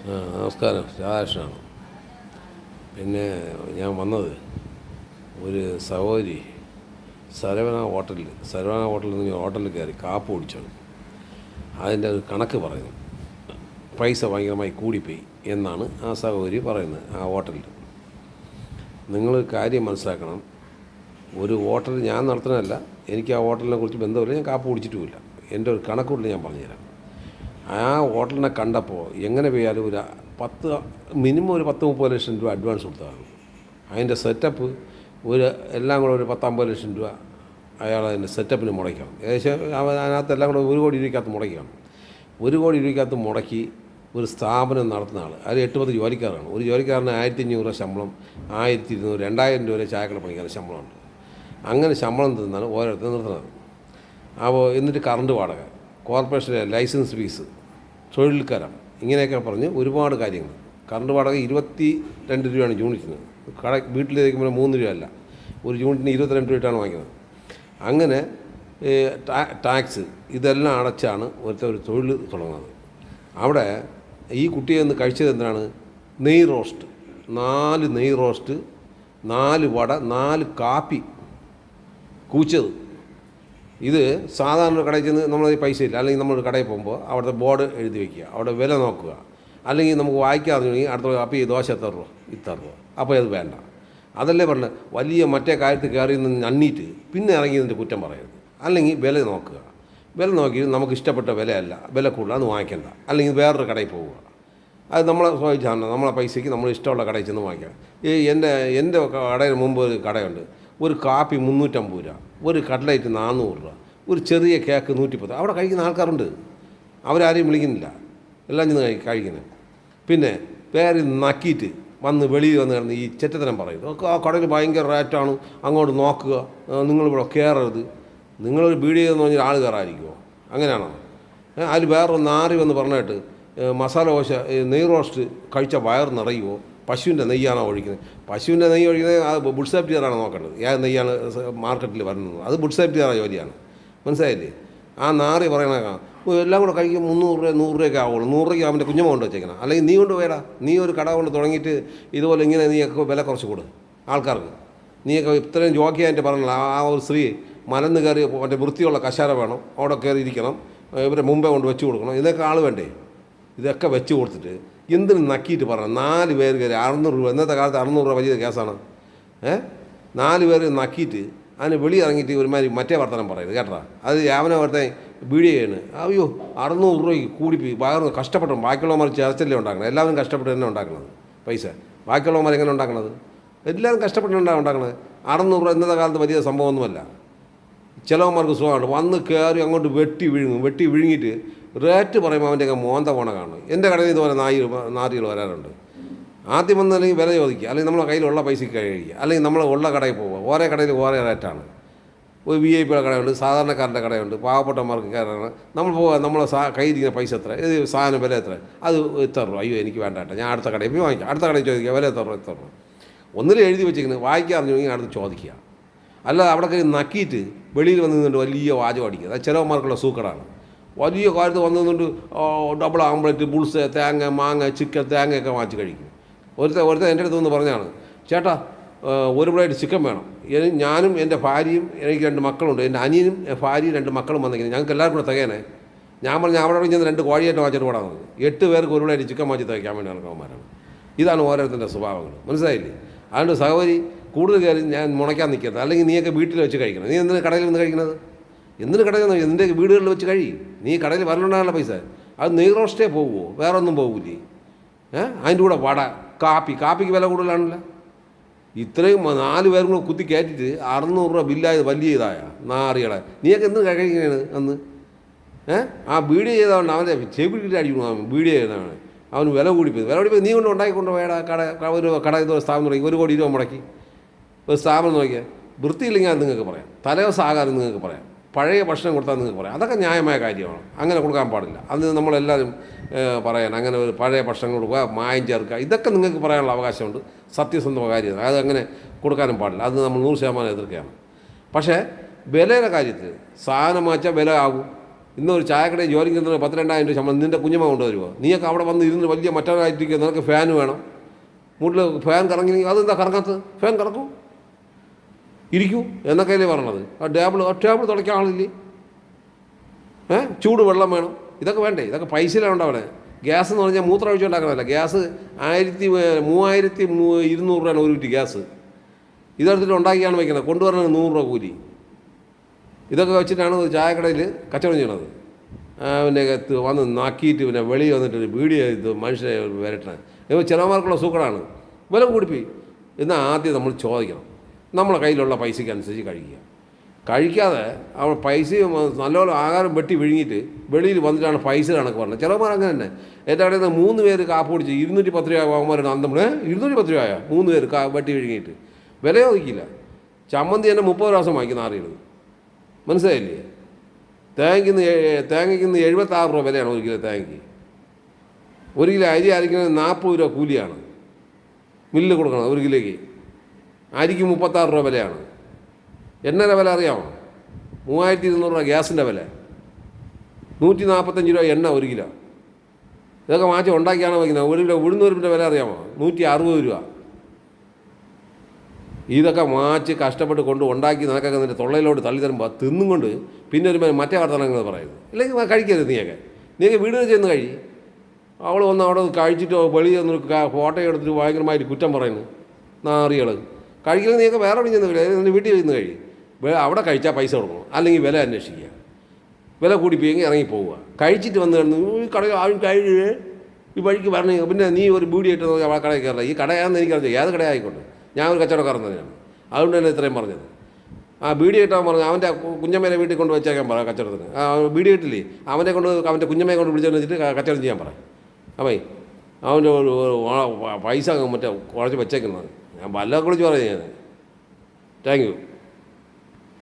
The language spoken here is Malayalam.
നമസ്കാരം, രാധാകൃഷ്ണനാണ്. പിന്നെ ഞാൻ വന്നത് ഒരു സഹോദരി സരവണ ഹോട്ടലിൽ നിന്ന് ഹോട്ടലിൽ കയറി കാപ്പ് കുടിച്ചാണ്. അതിൻ്റെ ഒരു കണക്ക് പറയുന്നു, പൈസ ഭയങ്കരമായി കൂടിപ്പോയി എന്നാണ് ആ സഹോദരി പറയുന്നത്. ആ ഹോട്ടലിൽ നിങ്ങൾ കാര്യം മനസ്സിലാക്കണം. ഒരു ഹോട്ടൽ ഞാൻ നടത്തുന്നതല്ല, എനിക്ക് ആ ഹോട്ടലിനെ കുറിച്ച് ബന്ധമില്ല, ഞാൻ കാപ്പ് കുടിച്ചിട്ടുമില്ല. എൻ്റെ ഒരു കണക്കുകൂടി ഞാൻ പറഞ്ഞുതരാം. ആ ഹോട്ടലിനെ കണ്ടപ്പോൾ എങ്ങനെ പോയാലും മിനിമം ഒരു 10-30 ലക്ഷം രൂപ അഡ്വാൻസ് കൊടുത്തതാണ്. അതിൻ്റെ സെറ്റപ്പ് എല്ലാം കൂടെ ഒരു 10-50 ലക്ഷം രൂപ അയാൾ അതിൻ്റെ സെറ്റപ്പിന് മുടക്കണം. ഏകദേശം അതിനകത്ത് എല്ലാം കൂടെ 1 കോടി രൂപയ്ക്കകത്ത് മുടക്കണം. 1 കോടി രൂപയ്ക്കകത്ത് മുടക്കി ഒരു സ്ഥാപനം നടത്തുന്ന ആൾ, അത് 8-10 ജോലിക്കാരാണ്. ഒരു ജോലിക്കാരന് 1500 രൂപ ശമ്പളം, 1200, 2000 രൂപ വരെ ചായക്കട പണിക്കാരൻ ശമ്പളമുണ്ട്. അങ്ങനെ ശമ്പളം തന്നാണ് ഓരോരുത്തർ നിർത്തുന്നത്. അപ്പോൾ എന്നിട്ട് കറണ്ട് വാടക, കോർപ്പറേഷൻ്റെ ലൈസൻസ് ഫീസ്, തൊഴിൽക്കരം, ഇങ്ങനെയൊക്കെ പറഞ്ഞ് ഒരുപാട് കാര്യങ്ങൾ. കറണ്ട് വാടക 22 രൂപയാണ് യൂണിറ്റിന്. വീട്ടിലേക്കുമ്പോൾ 3 രൂപ അല്ല, ഒരു യൂണിറ്റിന് 22 രൂപയാണ് വാങ്ങിക്കുന്നത്. അങ്ങനെ ടാക്സ് ഇതെല്ലാം അടച്ചാണ് ഒരു തൊഴിൽ തുടങ്ങുന്നത്. അവിടെ ഈ കുട്ടിയെ ഒന്ന് കഴിച്ചത് എന്താണ്? നെയ് റോസ്റ്റ്, 4 നെയ് റോസ്റ്റ്, 4 വട, 4 കാപ്പി കൂച്ചത്. ഇത് സാധാരണ കടയിൽ ചെന്ന് നമ്മൾ പൈസ ഇല്ല, അല്ലെങ്കിൽ നമ്മൾ കടയിൽ പോകുമ്പോൾ അവിടുത്തെ ബോർഡ് എഴുതി വയ്ക്കുക, അവിടെ വില നോക്കുക. അല്ലെങ്കിൽ നമുക്ക് വായിക്കാമെന്നുണ്ടെങ്കിൽ അടുത്ത അപ്പോൾ ഈ ദോശ എത്ര രൂപ, അപ്പോൾ അത് വേണ്ട. അതല്ലേ പറഞ്ഞത്, വലിയ മറ്റേ കാര്യത്തിൽ കയറി നിന്ന് അണ്ണീറ്റ് പിന്നെ ഇറങ്ങിയതിൻ്റെ കുറ്റം പറയരുത്. അല്ലെങ്കിൽ വില നോക്കുക, വില നോക്കി നമുക്ക് ഇഷ്ടപ്പെട്ട വിലയല്ല, വില കൂടുതൽ അത് വാങ്ങിക്കണ്ട. അല്ലെങ്കിൽ വേറൊരു കടയിൽ പോവുക. അത് നമ്മളെ സ്വാഭിച്ചാണ്, നമ്മളെ പൈസയ്ക്ക് നമ്മൾ ഇഷ്ടമുള്ള കടയിൽ ചെന്ന് വാങ്ങിക്കാം. എൻ്റെ കടയിൽ മുമ്പ് ഒരു കടയുണ്ട്. ഒരു കാപ്പി 350 രൂപ, ഒരു കട്ട്ലൈറ്റ് 400 രൂപ, ഒരു ചെറിയ കേക്ക് 110. അവിടെ കഴിക്കുന്ന ആൾക്കാരുണ്ട്, അവരാരെയും വിളിക്കുന്നില്ല, എല്ലാം ചെന്ന് കഴിക്കുന്നത്. പിന്നെ പേര് നക്കിയിട്ട് വെളിയിൽ വന്ന് കിടന്ന് ഈ ചെറ്റത്തരം പറയുന്നത്. ആ കടയിൽ ഭയങ്കര റേറ്റാണ്, അങ്ങോട്ട് നോക്കുക, നിങ്ങളിവിടെ കയറരുത്. നിങ്ങളൊരു ബീഡി എന്ന് പറഞ്ഞാൽ ആൾ കയറാതിരിക്കുമോ? അങ്ങനെയാണോ? അതിൽ വേറൊരു നാറി വന്ന് പറഞ്ഞിട്ട് മസാല ദോശ, നെയ് റോസ്റ്റ് കഴിച്ച വയർ നിറയുമോ? പശുവിൻ്റെ നെയ്യാണോ ഒഴിക്കുന്നത്? പശുവിൻ്റെ നെയ്യ് ഒഴിക്കുന്നത് അത് ഫുഡ് സേഫ്റ്റിക്കാരാണ് നോക്കേണ്ടത്. ഏത് നെയ്യാണ് മാർക്കറ്റിൽ വരുന്നത്, അത് ഫുഡ് സേഫ്റ്റിക്കാരുടെ ജോലിയാണ്. മനസ്സിലായില്ലേ? ആ നാറി പറയണേക്കാം എല്ലാം കൂടെ കഴിക്കും 300 രൂപ 100 രൂപയൊക്കെ ആവുള്ളൂ. 100 രൂപയ്ക്ക് അവൻ്റെ കുഞ്ഞമ്മ കൊണ്ട് വെച്ചേക്കണം. അല്ലെങ്കിൽ നീ കൊണ്ട് വേടാ, നീ ഒരു കട കൊണ്ട് തുടങ്ങിയിട്ട് ഇതുപോലെ ഇങ്ങനെ നീയൊക്കെ വില കുറച്ച് കൊടു ആൾക്കാർക്ക്. നീയൊക്കെ ഇത്രയും ജോക്കിയായിട്ട് പറഞ്ഞില്ല. ആ ഒരു സ്ത്രീ മലന്ന് കയറി മറ്റേ വൃത്തിയുള്ള കശാര വേണം, അവിടെ കയറി ഇരിക്കണം, ഇവരെ മുമ്പേ കൊണ്ട് വെച്ച് കൊടുക്കണം. ഇതൊക്കെ ആൾ വേണ്ടേ? ഇതൊക്കെ വെച്ച് കൊടുത്തിട്ട് എന്തിനും നക്കിയിട്ട് പറയണം. 4 പേര് കയറി 600 രൂപ. ഇന്നത്തെ കാലത്ത് 600 രൂപ വലിയ കേസാണ്. 4 പേര് നക്കിയിട്ട് അതിന് വെളി ഇറങ്ങിയിട്ട് ഒരുമാതിരി മറ്റേ വർത്തനം പറയുന്നത് കേട്ടാ. അത് യാവനെ വർത്തൻ വീഡിയോ ചെയ്യണ്. അയ്യോ 600 രൂപയ്ക്ക് കൂടിപ്പോയി, വേറെ കഷ്ടപ്പെട്ടു. ബാക്കിയുള്ളവന്മാർ ചേർച്ചല്ലേ ഉണ്ടാക്കുന്നത്, എല്ലാവരും കഷ്ടപ്പെട്ട് തന്നെ ഉണ്ടാക്കുന്നത് പൈസ. ബാക്കിയുള്ളവന്മാർ എങ്ങനെ ഉണ്ടാക്കുന്നത്? എല്ലാവരും കഷ്ടപ്പെട്ടുണ്ടാണ് ഉണ്ടാക്കുന്നത്. 600 രൂപ ഇന്നത്തെ കാലത്ത് വലിയ സംഭവമൊന്നുമല്ല. ചിലവന്മാർക്ക് സുഖമാണ്, വന്ന് കയറി അങ്ങോട്ട് വെട്ടി വിഴുങ്ങിയിട്ട് റേറ്റ് പറയുമ്പോൾ അവൻ്റെയൊക്കെ മോന്ത പോണ കാണും. എൻ്റെ കടയിൽ ഇതുപോലെ നാരികൾ വരാറുണ്ട്. ആദ്യം വന്ന് അല്ലെങ്കിൽ വില ചോദിക്കുക, അല്ലെങ്കിൽ നമ്മളെ കയ്യിലുള്ള പൈസയ്ക്ക് കഴിയുക, അല്ലെങ്കിൽ നമ്മൾ ഉള്ള കടയിൽ പോവുക. ഓരോ കടയിൽ ഓരോ റേറ്റാണ്. ഒരു VIP കടയുണ്ട്, സാധാരണക്കാരുടെ കടയുണ്ട്, പാവപ്പെട്ടവന്മാർക്ക് കയറാണ്. നമ്മൾ പോവുക, നമ്മളെ കയ്യിരിക്കുന്ന പൈസ എത്ര, ഇത് സാധനം വില എത്ര, അത് ഇത്ര രൂപ. അയ്യോ എനിക്ക് വേണ്ട കേട്ടോ, ഞാൻ അടുത്ത കടയിൽ പോയി വാങ്ങിക്കാം. അടുത്ത കടയിൽ ചോദിക്കുക വില എത്ര രൂപ. ഒന്നിലും എഴുതി വെച്ചിരിക്കുന്നത് വായിക്കാൻ അറിഞ്ഞെങ്കിൽ അടുത്ത് ചോദിക്കുക. അല്ല അവിടെ നക്കിയിട്ട് വെളിയിൽ വന്ന് നിന്നുകൊണ്ട് വലിയ വാചകം അടിക്കുക. അത് ചിലവന്മാർക്കുള്ള സൂക്കടാണ്. വലിയ കാര്യത്തിൽ വന്നു നിന്നുകൊണ്ട് ഡബിൾ ആംപ്ലേറ്റ്, ബുൾസ്, തേങ്ങ, മാങ്ങ, ചിക്കൻ, തേങ്ങയൊക്കെ വാങ്ങിച്ച് കഴിക്കും. ഒരുത്തൻ എൻ്റെ അടുത്ത് നിന്ന് പറഞ്ഞാണ്, ചേട്ടാ 1 പ്ലേറ്റ് ചിക്കൻ വേണം. ഞാനും എൻ്റെ ഭാര്യയും, എനിക്ക് 2 മക്കളുണ്ട്, എൻ്റെ അനിയനും ഭാര്യയും 2 മക്കളും വന്നിരിക്കുന്നത്, ഞങ്ങൾക്ക് എല്ലാവർക്കും കൂടെ തികയണേ. ഞാൻ പറഞ്ഞു അവിടെ ചെന്ന് 2 കോഴിയായിട്ട് വാങ്ങിച്ചിട്ട് കൂടാൻ പറഞ്ഞു. 8 പേർക്ക് 1 പ്ലേറ്റ് ചിക്കൻ വാങ്ങിച്ച് തികയ്ക്കാൻ വേണ്ടി നടക്കുന്നവന്മാരാണ്. ഇതാണ് ഓരോരുത്തരുടെ സ്വഭാവങ്ങൾ. മനസ്സിലായില്ലേ? അതുകൊണ്ട് സഹോദരി കൂടുതൽ കയറി ഞാൻ മുടക്കാൻ നിൽക്കരുത്. അല്ലെങ്കിൽ നീയൊക്കെ വീട്ടിൽ വെച്ച് കഴിക്കണം. നീ എന്തിനാണ് കടയിൽ നിന്ന് കഴിക്കുന്നത്? എന്തിന് കടയിൽ നിന്ന്? നിൻ്റെ വീടുകളിൽ വെച്ച് കഴിയും. നീ കടയിൽ വരലുണ്ടാകാനുള്ള പൈസ അത് നെയ് റോസ്റ്റേ പോകുമോ? വേറെ ഒന്നും പോകില്ലേ? അതിൻ്റെ കൂടെ വട, കാപ്പിക്ക് വില കൂടുതലാണല്ലോ. ഇത്രയും 4 പേരും കൂടെ കുത്തി കയറ്റിയിട്ട് 600 രൂപ ബില്ലായത് വലിയ ഇതായ നാറികളെ. നീയൊക്കെ എന്ത് കഴിക്കുകയാണ് അന്ന്? ആ വീഡിയോ ചെയ്തവണ്ട് അവൻ്റെ ചെവിട്ടിട്ട് അടിക്കണം. അവൻ വീഡിയോ ചെയ്തവണ്, അവന് വില കൂടിപ്പോയി. നീ കൊണ്ട് ഉണ്ടാക്കിക്കൊണ്ട് വേടാ ഒരു കട ഇതുപോലെ സ്ഥാപനം തുടങ്ങി 1 കോടി രൂപ മുടക്കി ഒരു സ്ഥാപനം നോക്കിയാൽ വൃത്തിയില്ലെങ്കിൽ അത് നിങ്ങൾക്ക് പറയാം. തലേദിവസം ആകാരം നിങ്ങൾക്ക് പറയാം. പഴയ ഭക്ഷണം കൊടുത്താൽ നിങ്ങൾക്ക് പറയാം. അതൊക്കെ ന്യായമായ കാര്യമാണ്. അങ്ങനെ കൊടുക്കാൻ പാടില്ല. അത് നമ്മളെല്ലാവരും പറയാൻ അങ്ങനെ ഒരു പഴയ ഭക്ഷണം കൊടുക്കുക, മായം ചേർക്കുക, ഇതൊക്കെ നിങ്ങൾക്ക് പറയാനുള്ള അവകാശമുണ്ട്. സത്യസന്ധ കാര്യമാണ്. അത് അങ്ങനെ കൊടുക്കാനും പാടില്ല. അത് നമ്മൾ 100% എതിർക്കുകയാണ്. പക്ഷേ വിലയുടെ കാര്യത്തിൽ സാധനം വാങ്ങിച്ചാൽ വില ആകും. ഇന്നൊരു ചായക്കടയിൽ ജോലിക്ക് കിട്ടുന്ന 10,000-2,000 രൂപ ശമ്പളം നിൻ്റെ കുഞ്ഞമ്മ കൊണ്ടുവരുമോ? നീയൊക്കെ അവിടെ വന്ന് ഇരുന്ന് വലിയ മറ്റവരായിട്ടിരിക്കുക, നിനക്ക് ഫാൻ വേണം, വീട്ടിൽ ഫാൻ കറങ്ങില്ലെങ്കിൽ അതെന്താ കറങ്ങാത്തത്? ഫാൻ കറക്കും, ഇരിക്കൂ എന്നൊക്കെയല്ലേ പറഞ്ഞത്. ടേബിൾ തുടയ്ക്കാൻ ആളില്ലേ? ചൂട് വെള്ളം വേണം, ഇതൊക്കെ വേണ്ടേ? ഇതൊക്കെ പൈസയിലാണ് ഉണ്ടാവണേ. ഗ്യാസ് എന്ന് പറഞ്ഞാൽ മൂത്രം ഒഴിച്ചുണ്ടാക്കണമല്ല. ഗ്യാസ് 3,200 രൂപയാണ് ഒരു കുറ്റി ഗ്യാസ്. ഇതെടുത്തിട്ട് ഉണ്ടാക്കിയാണ് വയ്ക്കുന്നത്, കൊണ്ടുവരണത് 100 രൂപ കൂലി. ഇതൊക്കെ വെച്ചിട്ടാണ് ഒരു ചായക്കടയിൽ കച്ചവടം ചെയ്യണത്. പിന്നെ വന്ന് നാക്കിയിട്ട് പിന്നെ വെളിയിൽ വന്നിട്ട് വീഡിയോ ചെയ്ത് മനുഷ്യരെ വരട്ടണേ. ഇപ്പോൾ ചിലമാർക്കുള്ള സൂക്കടാണ്, വില കൂടിപ്പോയി. എന്നാൽ ആദ്യം നമ്മൾ ചോദിക്കണം, നമ്മളെ കയ്യിലുള്ള പൈസയ്ക്ക് അനുസരിച്ച് കഴിക്കാതെ അവൾ പൈസ നല്ലപോലെ ആഹാരം വെട്ടി വിഴുങ്ങിയിട്ട് വെളിയിൽ വന്നിട്ടാണ് പൈസ കണക്ക് പറഞ്ഞത്. ചിലമാർ അങ്ങനെ തന്നെ. എൻ്റെ അവിടെ നിന്ന് 3 പേര് കാപ്പ് കുടിച്ച് 210 രൂപ വാങ്ങുമാരാണ്. അന്തം 210 രൂപ 3 പേര് വെട്ടി വിഴുങ്ങിയിട്ട് വില ചോദിക്കില്ല. ചമ്മന്തി തന്നെ 30 പ്രാവശ്യം വാങ്ങിക്കുന്ന ആറുകൾ, മനസ്സിലായില്ലേ? തേങ്ങയ്ക്ക് 76 രൂപ വിലയാണ് 1 കിലോ തേങ്ങയ്ക്ക്. 1 കിലോ അരി അരിക്കുന്നത് 40 രൂപ കൂലിയാണ് മില്ല് കൊടുക്കണം 1 കിലോയ്ക്ക്. അരിക്ക് 36 രൂപ വിലയാണ്. എണ്ണയുടെ വില അറിയാമോ? 3,200 രൂപ ഗ്യാസിൻ്റെ വില, 145 രൂപ എണ്ണ 1 കിലോ. ഇതൊക്കെ മാറ്റി ഉണ്ടാക്കിയാണ് വയ്ക്കുന്നത്. 1 കിലോ ഉഴുന്നൂരിൻ്റെ വില അറിയാമോ? 160 രൂപ. ഇതൊക്കെ മാറ്റി കഷ്ടപ്പെട്ട് കൊണ്ട് ഉണ്ടാക്കി നിനക്കൊക്കെ നിൻ്റെ തൊള്ളയിലോട്ട് തള്ളി തരുമ്പോൾ തിന്നും കൊണ്ട് പിന്നെ ഒരു മറ്റേ വർത്തമാനങ്ങൾ പറയുന്നത്. അല്ലെങ്കിൽ കഴിക്കരുത്. നീയൊക്കെ വീട് ചെന്ന് അവൾ വന്ന് അവിടെ കഴിച്ചിട്ട് വെളിയിൽ വന്നൊരു ഫോട്ടോ എടുത്തിട്ട് ഭയങ്കരമായിട്ട് കുറ്റം പറയുന്നു. നാറികൾ കഴിക്കൽ. നീയൊക്കെ വേറെ എവിടെ ചെന്ന് വീട്ടിൽ ചെന്ന് അവിടെ കഴിച്ചാൽ പൈസ കൊടുക്കണം, അല്ലെങ്കിൽ വില അന്വേഷിക്കുക. വില കൂടിപ്പോയെങ്കിൽ ഇറങ്ങി പോവുക. കഴിച്ചിട്ട് വന്ന് കിടന്ന് ഈ കട ആരും കഴിഞ്ഞ് ഈ വഴിക്ക് വരണേ. പിന്നെ നീ ഒരു ബീഡിയായിട്ട് അവളെ കടയിൽ കയറില്ല. ഈ കടയാണെന്ന് എനിക്കറിയാം, ഏത് കടയായിക്കോട്ടെ. ഞാൻ ഒരു കച്ചവടക്കാരൻ തന്നെയാണ്, അതുകൊണ്ട് തന്നെ ഇത്രയും പറഞ്ഞത്. ബീഡി കിട്ടാൻ പറഞ്ഞു അവൻ്റെ കുഞ്ഞമ്മേനെ വീട്ടിൽ കൊണ്ട് വെച്ചേക്കാൻ പറ കച്ചവടത്തിന്. ബീഡി കിട്ടില്ലേ അവൻ്റെ അവൻ്റെ കുഞ്ഞമ്മയെ കൊണ്ട് വിളിച്ചു വെച്ചിട്ട് കച്ചവടം ചെയ്യാൻ പറ. അവൻ അവൻ്റെ പൈസ മറ്റേ കുറച്ച് വെച്ചേക്കുന്നത്. ഞാൻ വല്ലതൊക്കെ വിളിച്ച് പറഞ്ഞു. ഞാൻ താങ്ക് യു.